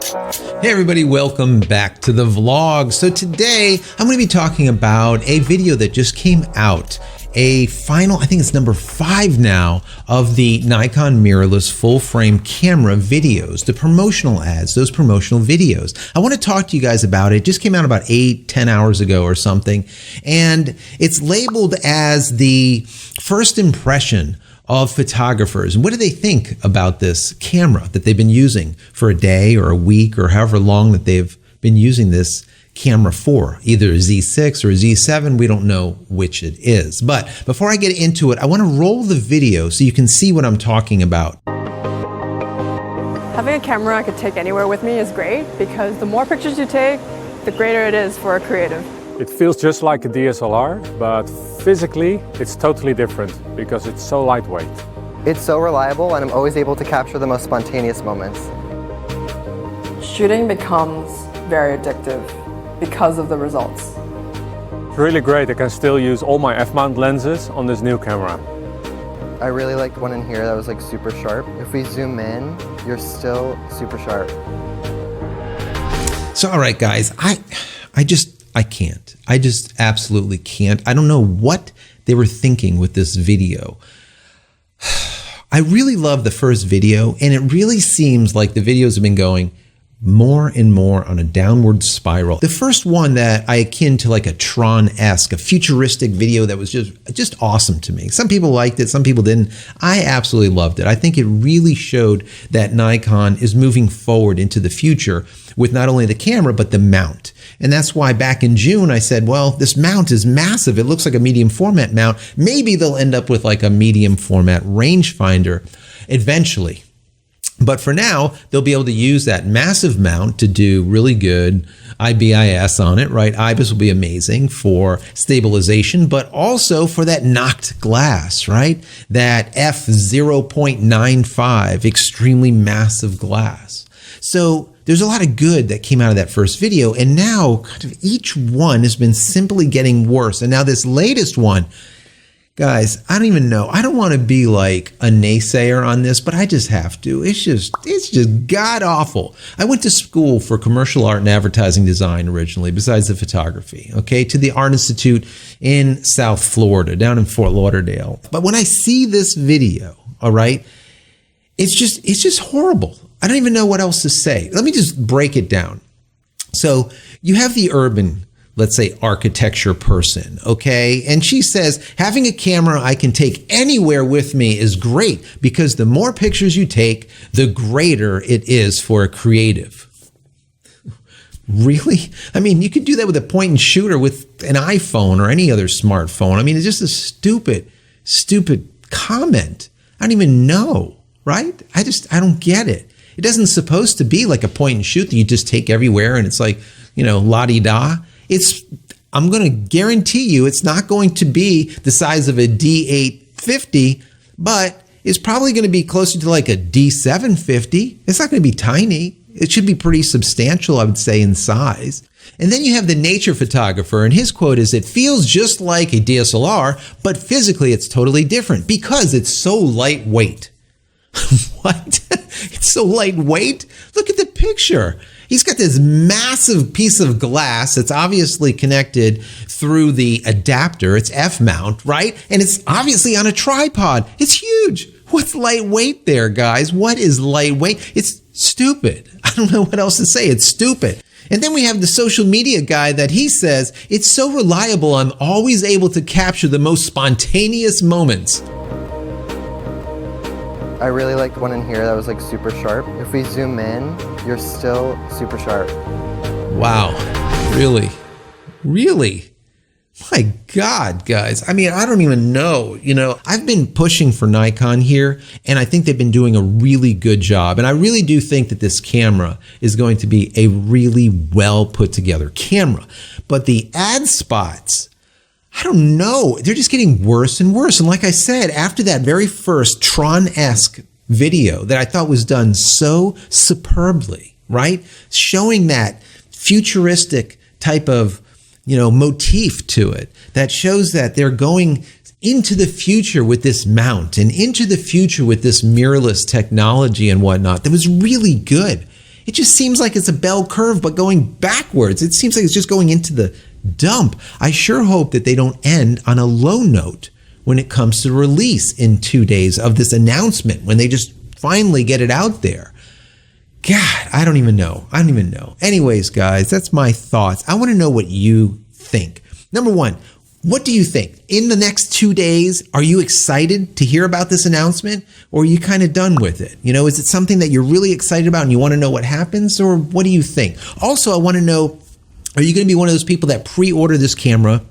Hey everybody, welcome back to the vlog. So today I'm going to be talking about a video that just came out. A final, I think it's number 5 now, of the Nikon mirrorless full frame camera videos, the promotional ads, those promotional videos. I want to talk to you guys about it. It just came out about 8-10 hours ago or something. And it's labeled as the first impression of photographers. What do they think about this camera that they've been using for a day or a week or however long that they've been using this camera for, either a Z6 or a Z7, we don't know which it is. But before I get into it, I want to roll the video so you can see what I'm talking about. Having a camera I could take anywhere with me is great because the more pictures you take, the greater it is for a creative. It feels just like a DSLR, but physically it's totally different because it's so lightweight. It's so reliable and I'm always able to capture the most spontaneous moments. Shooting becomes very addictive because of the results. It's really great. I can still use all my f-mount lenses on this new camera. I really liked one in here that was like super sharp. If we zoom in, you're still super sharp. So, all right, guys, I can't. I just absolutely can't. I don't know what they were thinking with this video. I really love the first video, and it really seems like the videos have been going more and more on a downward spiral. The first one that I akin to like a Tron-esque, a futuristic video that was just awesome to me. Some people liked it, some people didn't. I absolutely loved it. I think it really showed that Nikon is moving forward into the future with not only the camera, but the mount. And that's why back in June, I said, well, this mount is massive. It looks like a medium format mount. Maybe they'll end up with like a medium format rangefinder eventually. But for now, they'll be able to use that massive mount to do really good IBIS on it, right? IBIS will be amazing for stabilization, but also for that knocked glass, right? That f/0.95, extremely massive glass. So there's a lot of good that came out of that first video, and now kind of each one has been simply getting worse. And now this latest one, guys, I don't even know. I don't want to be like a naysayer on this, but I just have to. It's just god awful. I went to school for commercial art and advertising design originally, besides the photography, okay, to the Art Institute in South Florida, down in Fort Lauderdale. But when I see this video, all right, it's just horrible. I don't even know what else to say. Let me just break it down. So you have the urban, let's say, architecture person, okay? And she says, having a camera I can take anywhere with me is great because the more pictures you take, the greater it is for a creative. Really? I mean, you could do that with a point and shoot or with an iPhone or any other smartphone. I mean, it's just a stupid comment. I don't even know, right? I don't get it. It doesn't supposed to be like a point and shoot that you just take everywhere and it's like, you know, la-di-da. I'm going to guarantee you it's not going to be the size of a D850, but it's probably going to be closer to like a D750. It's not going to be tiny. It should be pretty substantial, I would say, in size. And then you have the nature photographer, and his quote is, "It feels just like a DSLR, but physically it's totally different because it's so lightweight." What? It's so lightweight? Look at the picture. He's got this massive piece of glass that's obviously connected through the adapter. It's F-mount, right? And it's obviously on a tripod. It's huge. What's lightweight there, guys? What is lightweight? It's stupid. I don't know what else to say. It's stupid. And then we have the social media guy that he says, "It's so reliable, I'm always able to capture the most spontaneous moments." I really liked one in here that was like super sharp. If we zoom in, you're still super sharp. Wow. Really? Really? My God, guys. I mean, I don't even know. You know, I've been pushing for Nikon here, and I think they've been doing a really good job. And I really do think that this camera is going to be a really well put together camera. But the ad spots, I don't know. They're just getting worse and worse. And like I said, after that very first Tron-esque video that I thought was done so superbly, right? Showing that futuristic type of, you know, motif to it that shows that they're going into the future with this mount and into the future with this mirrorless technology and whatnot. That was really good. It just seems like it's a bell curve, but going backwards. It seems like it's just going into the dump. I sure hope that they don't end on a low note when it comes to release in 2 days of this announcement, when they just finally get it out there. God, I don't even know. Anyways, guys, that's my thoughts. I want to know what you think. Number one, what do you think? In the next 2 days, are you excited to hear about this announcement, or are you kind of done with it? You know, is it something that you're really excited about and you want to know what happens, or what do you think? Also, I want to know, are you going to be one of those people that pre-order this camera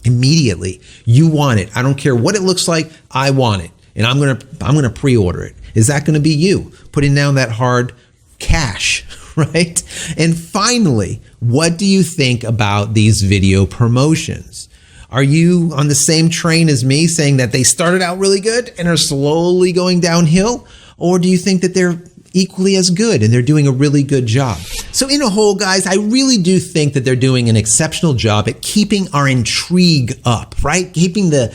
immediately? You want it. I don't care what it looks like. I want it. And I'm going to pre-order it. Is that going to be you putting down that hard cash, right? And finally, what do you think about these video promotions? Are you on the same train as me, saying that they started out really good and are slowly going downhill? Or do you think that they're equally as good and they're doing a really good job? So in a whole, guys, I really do think that they're doing an exceptional job at keeping our intrigue up, right? Keeping the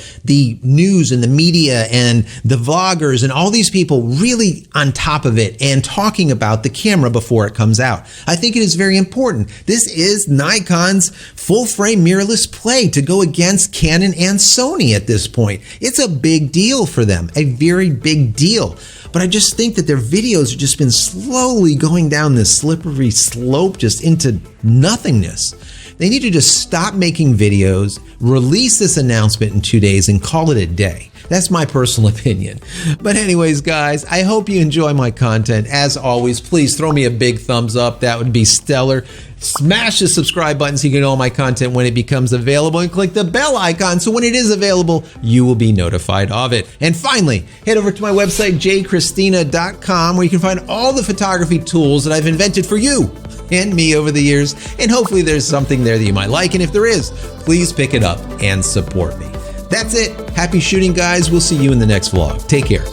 news and the media and the vloggers and all these people really on top of it and talking about the camera before it comes out. I think it is very important. This is Nikon's full frame mirrorless play to go against Canon and Sony at this point. It's a big deal for them, a very big deal. But I just think that their videos have just been slowly going down this slippery slope just into nothingness. They need to just stop making videos, release this announcement in 2 days, and call it a day. That's my personal opinion. But anyways, guys, I hope you enjoy my content. As always, please throw me a big thumbs up. That would be stellar. Smash the subscribe button so you can get all my content when it becomes available, and click the bell icon so when it is available, you will be notified of it. And finally, head over to my website, JCristina.com, where you can find all the photography tools that I've invented for you and me over the years. And hopefully there's something there that you might like. And if there is, please pick it up and support me. That's it. Happy shooting, guys. We'll see you in the next vlog. Take care.